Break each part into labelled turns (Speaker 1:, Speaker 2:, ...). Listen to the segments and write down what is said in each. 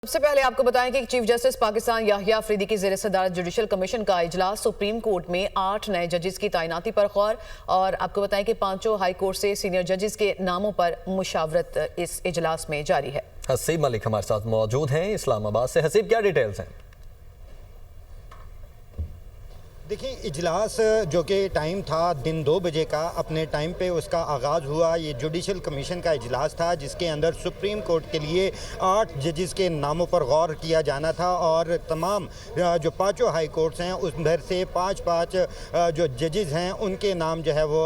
Speaker 1: सबसे पहले आपको बताएं कि चीफ जस्टिस पाकिस्तान याहिया अफरीदी की ज़ेर सदारत जुडिशल कमीशन का इजलास सुप्रीम कोर्ट में 8 नए जजेस की तैनाती पर गौर। और आपको बताएं कि 5 हाई कोर्ट से सीनियर जजेस के नामों पर मुशावरत इस इजलास में जारी है।
Speaker 2: हसीब मलिक हमारे साथ मौजूद हैं इस्लामाबाद से। हसीब, क्या डिटेल्स हैं?
Speaker 3: देखिए, इजलास जो कि टाइम था दिन 2 बजे का, अपने टाइम पे उसका आगाज़ हुआ। ये जुडिशल कमीशन का इजलास था जिसके अंदर सुप्रीम कोर्ट के लिए 8 जजेस के नामों पर गौर किया जाना था और तमाम जो 5 हाई कोर्ट्स हैं उधर से 5 जो जजेस हैं उनके नाम जो है वो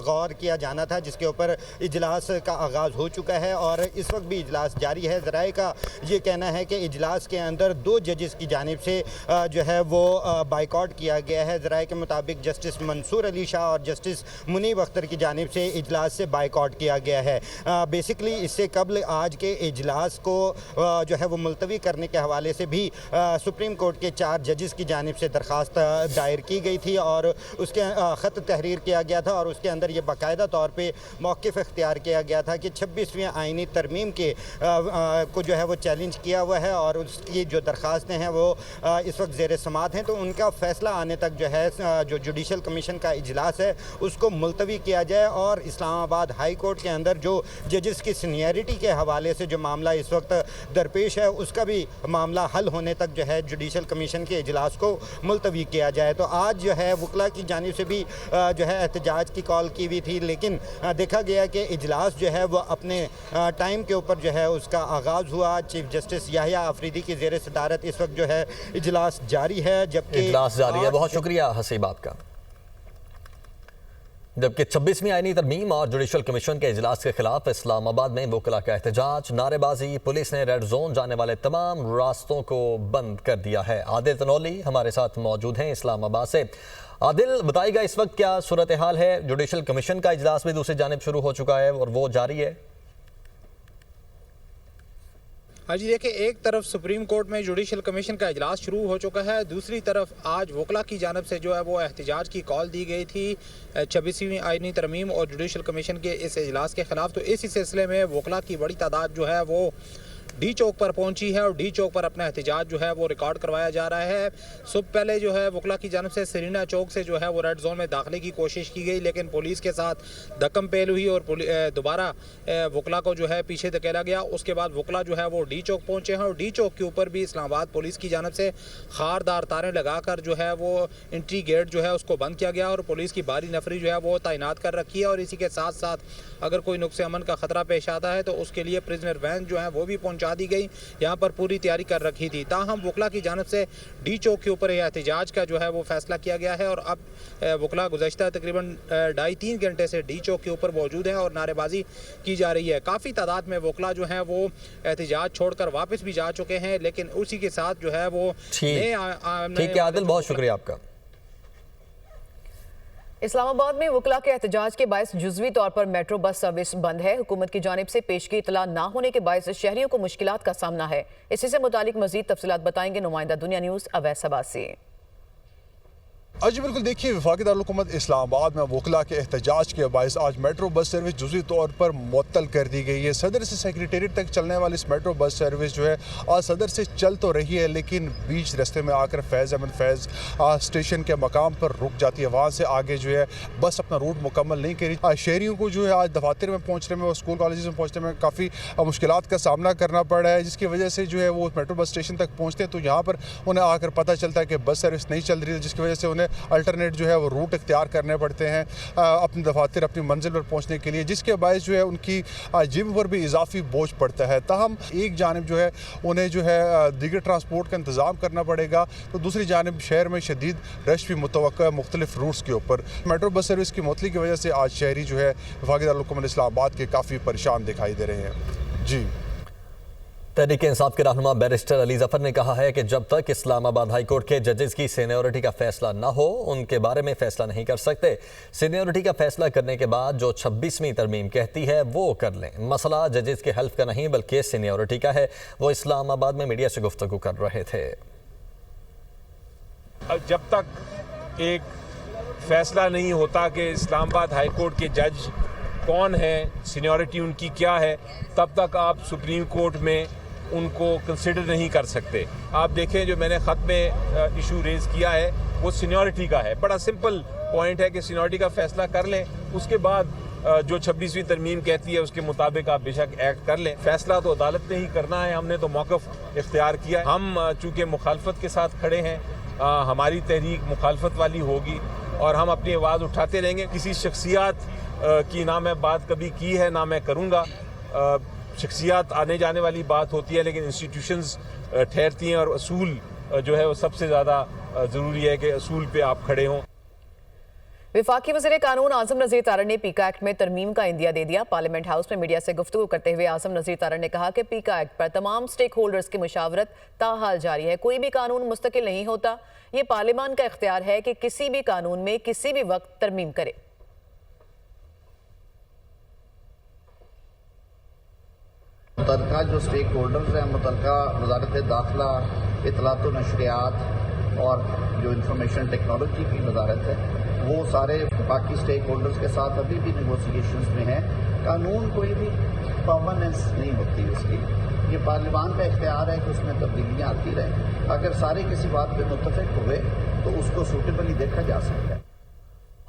Speaker 3: गौर किया जाना था, जिसके ऊपर इजलास का आगाज़ हो चुका है और इस वक्त भी इजलास जारी है। ज़राए का ये कहना है कि इजलास के अंदर 2 जजेस की जानिब से जो है वो बाइकआउट किया गया है। ज़राए के मुताबिक जस्टिस मंसूर अली शाह और जस्टिस मुनीब अख्तर की जानिब से इजलास से बाइकआउट किया गया है। बेसिकली इससे कबल आज के इजलास को जो है वो मुलतवी करने के हवाले से भी सुप्रीम कोर्ट के 4 जजेस की जानिब से दरख्वास्त दायर की गई थी और उसके ख़त तहरीर किया गया था और उसके अंदर ये बाकायदा तौर पर मौक़िफ़ इख्तियार किया गया था कि 26वीं आइनी तरमीम के को जो है वो चैलेंज किया हुआ है और उसकी जो दरख्वास्तें हैं वो इस वक्त ज़ेर समात हैं, तो उनका फ़ैसला आने तक जो है जो जुडिशल कमीशन का इजलास है उसको मुलतवी किया जाए और इस्लामाबाद हाई कोर्ट के अंदर जो जजेस की सीनियरिटी के हवाले से जो मामला इस वक्त दरपेश है उसका भी मामला हल होने तक जो है जुडिशल कमीशन के इजलास को मुलतवी किया जाए। तो आज जो है वकला की जानिब से भी जो है एहतजाज की कॉल की हुई थी, लेकिन देखा गया कि इजलास जो है वो अपने टाइम के ऊपर जो है उसका आगाज़ हुआ। चीफ जस्टिस याहिया अफरीदी की ज़ेर सदारत इस वक्त जो है इजलास जारी है, जबकि
Speaker 2: इजलास जारी है। बहुत शुक्रिया हसीब आपका। जबकि 26वीं आईनी तरमीम और जुडिशल कमीशन के इजलास के खिलाफ इस्लामाबाद में वकला का एहतजाज, नारेबाजी, पुलिस ने रेड जोन जाने वाले तमाम रास्तों को बंद कर दिया है। आदिल तनौली हमारे साथ मौजूद हैं इस्लामाबाद से। आदिल, बताइएगा इस वक्त क्या सूरत हाल है? जुडिशल कमीशन का इजलास भी दूसरी जानिब शुरू हो चुका है और वो जारी है।
Speaker 4: हाँ जी, देखिए, एक तरफ सुप्रीम कोर्ट में जुडिशल कमीशन का इजलास शुरू हो चुका है, दूसरी तरफ आज वकला की जानब से जो है वो एहतजाज की कॉल दी गई थी 26वीं आइनी तरमीम और जुडिशल कमीशन के इस इजलास के ख़िलाफ़। तो इसी सिलसिले में वकला की बड़ी तादाद जो है वो डी चौक पर पहुंची है और डी चौक पर अपना एहतजाज जो है वो रिकॉर्ड करवाया जा रहा है। सुबह पहले जो है वकला की जानब से सरीना चौक से जो है वो रेड जोन में दाखिले की कोशिश की गई, लेकिन पुलिस के साथ धक्कम पेल हुई और दोबारा वकला को जो है पीछे धकेला गया। उसके बाद वकला जो है वो डी चौक पहुंचे हैं और डी चौक के ऊपर भी इस्लामाबाद पुलिस की जानब से खारदार तारें लगाकर जो है वो एंट्री गेट जो है उसको बंद किया गया और पुलिस की भारी नफरी जो है वो तैनात कर रखी है। और इसी के साथ साथ अगर कोई नुक्स अमन का खतरा पेश आता है तो उसके लिए प्रिजनर वैन जो है वो भी पहुंचा दी गई। यहाँ पर पूरी तैयारी कर रखी थी। ताहम वकला की जानब से डी चौक के ऊपर एहतजाज का जो है वो फैसला किया गया है और अब वकला गुज़श्ता तकरीबन 2.5-3 घंटे से डी चौक के ऊपर मौजूद है और नारेबाजी की जा रही है। काफ़ी तादाद में वकला जो है वो एहतजाज छोड़कर वापस भी जा चुके हैं, लेकिन उसी के साथ जो है वो
Speaker 2: ठीक है आदिल, बहुत शुक्रिया आपका।
Speaker 1: इस्लामाबाद में वकला के एहतजाज के बायस जुज़वी तौर पर मेट्रो बस सर्विस बंद है। हुकूमत की जानिब से पेशगी इतला ना होने के बायस शहरियों को मुश्किलात का सामना है। इसी से मुतालिक मजीद तफसीलात बताएंगे नुमाइंदा दुनिया न्यूज़ अवैस अब्बासी।
Speaker 5: जी बिल्कुल, देखिए, वफाकी दारुल-हुकूमत इस्लामाबाद में वकला के एहतजाज के बायस आज मेट्रो बस सर्विस जुज़वी तौर पर मुअत्तल कर दी गई है। सदर से सेक्रेटेरिएट तक चलने वाली इस मेट्रो बस सर्विस जो है आज सदर से चल तो रही है, लेकिन बीच रास्ते में आकर फैज़ अहमद फैज़ स्टेशन के मकाम पर रुक जाती है। वहाँ से आगे जो है बस अपना रूट मुकम्मल नहीं करी। शहरियों को जो है आज दफातर में पहुँचने में और स्कूल कॉलेज में पहुँचने में काफ़ी मुश्किलात का सामना करना पड़ रहा है, जिसकी वजह से जो है वो मेट्रो बस स्टेशन तक पहुँचते हैं तो यहाँ पर उन्हें आकर पता चलता है कि बस सर्विस नहीं चल रही है, जिसकी वजह से उन्हें अल्टरनेट जो है वो रूट इख्तियार करने पड़ते हैं अपने दफातर अपनी मंजिल पर पहुंचने के लिए, जिसके बायस जो है उनकी जिम पर भी इजाफी बोझ पड़ता है। ताहम एक जानिब जो है उन्हें जो है दीगर ट्रांसपोर्ट का इंतज़ाम करना पड़ेगा, तो दूसरी जानिब शहर में शदीद रश भी मुतवक्का है मुख्तलिफ रूट्स के ऊपर। मेट्रो बस सर्विस की मुअत्तली की वजह से आज शहरी जो है वफाकी दारुल-हुकूमत इस्लामाबाद के काफ़ी परेशान दिखाई दे रहे हैं। जी,
Speaker 2: तहरीक इंसाफ के रहनुमा बैरिस्टर अली जफर ने कहा है कि जब तक इस्लामाबाद हाई कोर्ट के जजेस की सीनियरिटी का फैसला न हो उनके बारे में फैसला नहीं कर सकते। सीनियरिटी का फैसला करने के बाद जो 26वीं तरमीम कहती है वो कर लें। मसला जजेस के हल्फ का नहीं बल्कि सीनियरिटी का है। वो इस्लामाबाद में मीडिया से गुफ्तगू कर रहे थे।
Speaker 6: जब तक एक फैसला नहीं होता कि इस्लामाबाद हाई कोर्ट के जज कौन है, सीनियरिटी उनकी क्या है, तब तक आप सुप्रीम कोर्ट में उनको कंसिडर नहीं कर सकते। आप देखें जो मैंने ख़त में इशू रेज किया है वो सीनियरिटी का है। बड़ा सिंपल पॉइंट है कि सीनियरिटी का फैसला कर लें, उसके बाद जो 26वीं तरमीम कहती है उसके मुताबिक आप बेशक एक्ट कर लें। फैसला तो अदालत ने ही करना है, हमने तो मौक़िफ़ इख्तियार किया है। हम चूँकि मुखालफत के साथ खड़े हैं, हमारी तहरीक मुखालफत वाली होगी और हम अपनी आवाज़ उठाते रहेंगे। किसी शख्सियत की ना मैं बात कभी की है ना मैं करूँगा। शख्सियत आने जाने वाली बात होती है, लेकिन इंस्टीट्यूशंस ठहरती हैं और असूल जो है वो सबसे ज़्यादा ज़रूरी है कि असूल पे आप खड़े हों।
Speaker 1: वफाकी वज़ीर कानून आज़म नज़ीर तारड़ ने पीका एक्ट में तरमीम का इंदिया दे दिया। पार्लियामेंट हाउस में मीडिया से गुफ्तगू करते हुए आज़म नज़ीर तारड़ ने कहा कि पीका एक्ट पर तमाम स्टेक होल्डर्स की मुशावरत ताहाल जारी है। कोई भी कानून मुस्तकिल नहीं होता, ये पार्लियामान का इख्तियार है कि किसी भी कानून में किसी भी वक्त तरमीम करे।
Speaker 7: मुतल्लिका जो स्टेक होल्डर्स हैं, मुतल्लिका वज़ारत दाखिला, इत्तलात व नशरियात और जो इंफॉर्मेशन टेक्नोलॉजी की वजारत है, वो सारे बाकी स्टेक होल्डर्स के साथ अभी भी नेगोशिएशंस में हैं। कानून कोई भी परमानेंस नहीं होती उसकी, ये पार्लियामान का इख्तियार है कि उसमें तब्दीलियाँ आती रहें। अगर सारे किसी बात पे मुत्तफिक हुए तो उसको सूटेबली देखा जा सकता है।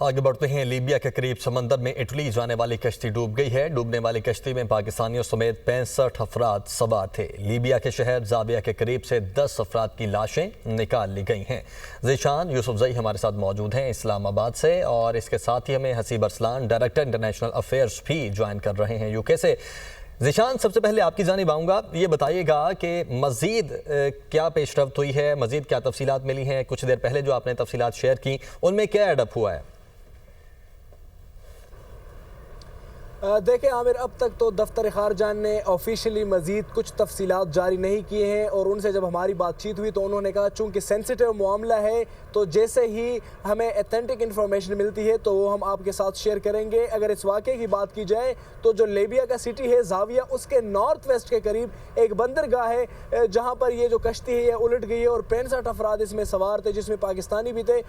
Speaker 2: आगे बढ़ते हैं। लीबिया के करीब समंदर में इटली जाने वाली कश्ती डूब गई है। डूबने वाली कश्ती में पाकिस्तानियों समेत 65 अफराद सवार थे। लीबिया के शहर जाबिया के करीब से 10 अफराद की लाशें निकाल ली गई हैं। ज़ीशान यूसुफजई हमारे साथ मौजूद हैं इस्लामाबाद से, और इसके साथ ही हमें Haseeb Arsalan director international affairs भी ज्वाइन कर रहे हैं यूके से। ज़ीशान, सबसे पहले आपकी जानिब आऊँगा, ये बताइएगा कि मज़ीद क्या पेशरफ्त हुई है, मज़ीद क्या तफसीलात मिली हैं? कुछ देर पहले जो आपने तफसीलात शेयर की उनमें क्या एडअप हुआ है?
Speaker 8: देखें आमिर, अब तक तो दफ्तर खारजा ने ऑफिशियली मज़ीद कुछ तफसीलात जारी नहीं किए हैं, और उनसे जब हमारी बातचीत हुई तो उन्होंने कहा चूँकि सेंसिटिव मामला है तो जैसे ही हमें ऑथेंटिक इन्फॉर्मेशन मिलती है तो वो हम आपके साथ शेयर करेंगे। अगर इस वाक़े की बात की जाए तो जो लीबिया का सिटी है जाविया, उसके नॉर्थ वेस्ट के करीब एक बंदरगाह है जहाँ पर ये जो कश्ती है ये उलट गई है और 65 अफराद इसमें सवार थे, जिसमें पाकिस्तानी भी थे।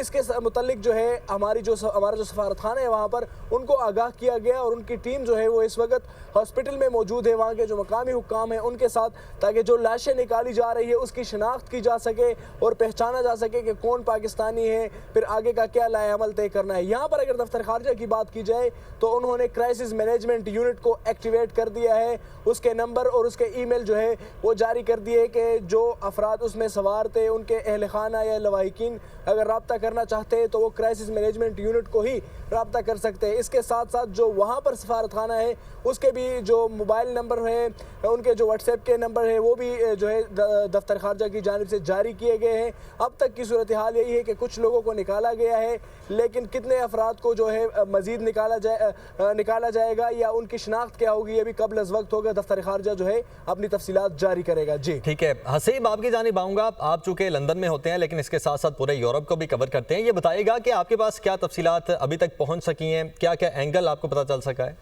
Speaker 8: इसके मुतल्लिक जो है हमारा जो सफारत खाना है वहाँ पर उनको आगाह किया गया, और उनकी टीम जो है वो इस वक्त हॉस्पिटल में मौजूद है वहाँ के जो मकामी हुक्काम हैं उनके साथ, ताकि जो लाशें निकाली जा रही है उसकी शिनाख्त की जा सके और पहचाना जा सके कि कौन पाकिस्तानी है, फिर आगे का क्या लाए अमल तय करना है। यहाँ पर अगर दफ्तर खारजा की बात की जाए तो उन्होंने क्राइसिस मैनेजमेंट यूनिट को एक्टिवेट कर दिया है, उसके नंबर और उसके ईमेल जो है वो जारी कर दिए कि जो अफराद उसमें सवार थे उनके अहल खाना या लवाहिकीन अगर रब्ता करना चाहते हैं तो वो क्राइसिस मैनेजमेंट यूनिट को ही रब्ता कर सकते हैं। इसके साथ साथ जो वहाँ पर सफारत खाना है उसके भी जो मोबाइल नंबर है, उनके जो व्हाट्सएप के नंबर है वो भी जो है दफ्तर खारजा की जानिब से जारी किए गए हैं। अब तक की सूरत हाल यही है कि कुछ लोगों को निकाला गया है, लेकिन कितने अफराद को जो है मज़ीद निकाला जाएगा या उनकी शिनाख्त क्या होगी ये भी कबल अज़ वक्त होगा। दफ्तर खारजा जो है अपनी तफसीलात जारी करेगा। जी
Speaker 2: ठीक है हसीब, आपकी जानिब आऊँगा। आप चूँकि लंदन में होते हैं लेकिन इसके साथ साथ पूरे यूरोप को भी कवर करते हैं, ये बताइएगा कि आपके पास क्या तफसीलात अभी तक पहुँच सकी हैं, क्या क्या एंगल आपको पता चल सका है?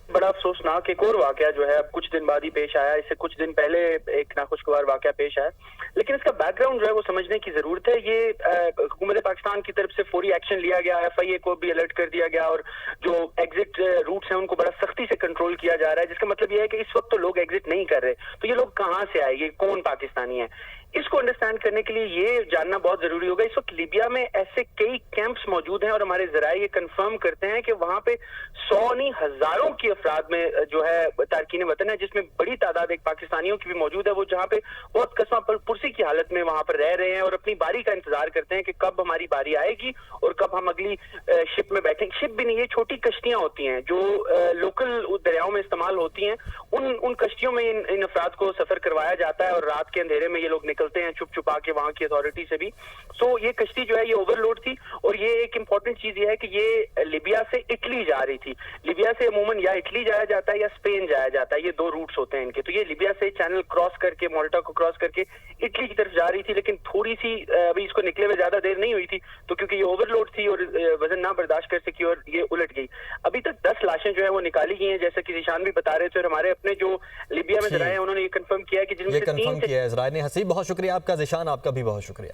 Speaker 9: बड़ा अफसोसनाक एक और वाकया जो है अब कुछ दिन बाद ही पेश आया। इससे कुछ दिन पहले एक नाखुशगवार वाकया पेश आया, लेकिन इसका बैकग्राउंड जो है वो समझने की जरूरत है। ये हुकूमत पाकिस्तान की तरफ से फौरी एक्शन लिया गया, FIA को भी अलर्ट कर दिया गया, और जो एग्जिट रूट्स हैं उनको बड़ा सख्ती से कंट्रोल किया जा रहा है, जिसका मतलब ये है कि इस वक्त तो लोग एग्जिट नहीं कर रहे, तो ये लोग कहाँ से आए, ये कौन पाकिस्तानी है, इसको अंडरस्टैंड करने के लिए ये जानना बहुत जरूरी होगा। इस वक्त लीबिया में ऐसे कई कैंप्स मौजूद हैं और हमारे जराये ये कंफर्म करते हैं कि वहां पे 100 नहीं हजारों की अफराद में जो है तारकीन वतन है, जिसमें बड़ी तादाद एक पाकिस्तानियों की भी मौजूद है, वो जहाँ पे बहुत कसमा पुरसी की हालत में वहां पर रह रहे हैं और अपनी बारी का इंतजार करते हैं कि कब हमारी बारी आएगी और कब हम अगली शिप में बैठेंगे। शिप भी नहीं, ये छोटी कश्तियां होती हैं जो लोकल दरियाओं में इस्तेमाल होती हैं, उन कश्तियों में इन अफराद को सफर करवाया जाता है और रात के अंधेरे में ये लोग निकलते हैं छुप छुपा के वहां की अथॉरिटी से भी। सो ये कश्ती जो है ये ओवरलोड थी, और ये एक इंपॉर्टेंट चीज ये है कि ये लीबिया से इटली जा रही थी। लीबिया से अमूमन या इटली जाया जाता है या स्पेन जाया जाता है, ये दो रूट्स होते हैं इनके। तो ये लीबिया से चैनल क्रॉस करके माल्टा को क्रॉस करके इटली की तरफ जा रही थी, लेकिन थोड़ी सी अभी इसको निकले हुए ज्यादा देर नहीं हुई थी, तो क्योंकि ये ओवरलोड थी और वजन ना बर्दाश्त कर सकी और ये उलट गई। अभी तक 10 लाशें जो है वो निकाली गई हैं, जैसे कि निशान भी बता रहे थे, और हमारे अपने जो लीबिया में जराये हैं उन्होंने ये कंफर्म किया है कि जिनमें
Speaker 2: कंफर्म किया है जराये ने। हसीब बहुत शुक्रिया आपका, ज़ीशान आपका भी बहुत शुक्रिया।